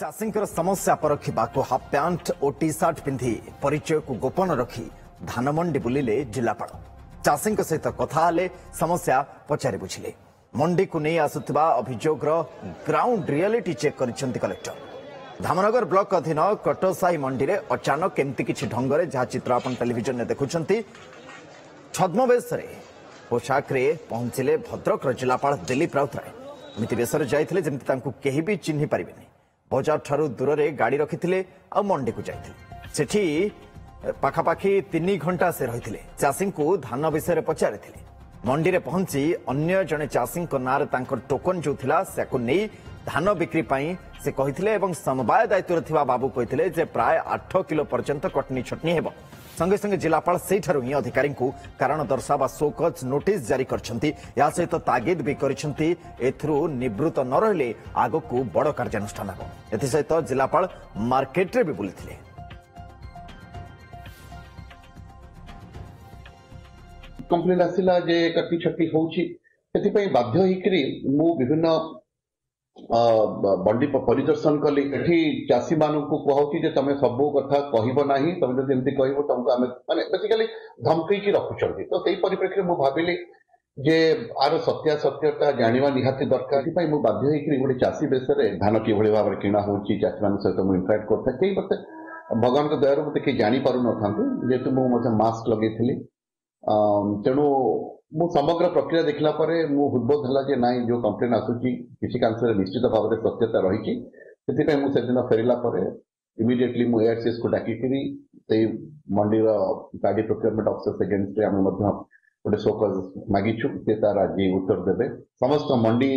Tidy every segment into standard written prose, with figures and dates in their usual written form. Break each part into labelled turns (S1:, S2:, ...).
S1: चाषींकर समस्या परखा half pant और टी सर्ट पिंधि परिचय को गोपन रखी धानमंडी बुलिले जिलापाल चाषी सहित कथा समस्या पचारि बुझिले मंडी को नहीं आसुवा अभियोग ground reality check collector Dhamnagar block अधीन कटसाही मंडी में अचानक केमती किसी ढंग जहाँ चित्र आप टेलीविजन में देखुंट छद्मवेश पोशाक पहुंचले भद्रक जिलापाल दिलीप राउतराय एमती बेश जाते जमी कहीं भी चिन्ह पारे बजार ठारू दूर रे गाड़ी रखी आ मंडी को जाते पाखापाखि 3 घंटा से रही चाषी को धान विषय पचारि मंडी में पहुंची अन्य जड़े चाषी नारे टोकन जो नहीं धान बिक्री से कहते समवाय दायित्व थिबा बाबू कहते प्राय 8 किलो पर्यंत कटनी छटनी हेब संगे संगे जिलापाल से ही अधिकारी को कारण दर्शावा शोकज नोटिस जारी करछंती या सहित तागिद भी करछंती एथरू निवृत्त न रहिले आग को बड़ कार्यानुष्ठान हेब एथि सहित जिलापाल मार्केट रे भी बुलिथिले
S2: कंप्लेन आसिला जे कटी छटी होउची एथि पई बाध्य हिकरी मु विभिन्न बंडी परिदर्शन कली एठी चाषी मानू को कहूची जे तमे सब कथा कहबो नाही तमे जदि एमती कहबो तुमको आमे माने बेसिकली धमकी की रखुचंती तो सेही परिप्रेक्षी मु भाबिली जे आर सत्यासत्यता जानिबा निहाती दरकार पई मु बाध्य हिकरी गोटे चाषी बेसरे धान कि भली भाबरे किणा होउची चाषी मान सहित मु इंटरैक्ट करता केही मते भगवान को दयारु मते के जानि पारु न थांतु जेतु मु मते मास्क लगेथिली तेणु मु समग्र प्रक्रिया देखला परे मु हुद्बोध हला जे नाई जो कंप्लेन आसुची किसी कांसरे निश्चित भाव में सत्यता रही से मु से दिन फेरला परे इमिडिएटली मु एआरसीएस को डाकी करी से मंडी गाड़ी प्रोक्योरमेंट ऑफिसर अगेंस्ट आम गोटे शोकज मागिछु से तार आज उत्तर देवे समस्त मंडी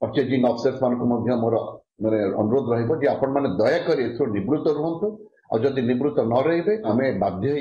S2: परचेजिंग ऑफिसर्स मान मोर माने अनुरोध रहिबो जे आपण माने दया करी निवृत्त रुहंतु और जदि निवृत्त न रहिबे आमे बाध्य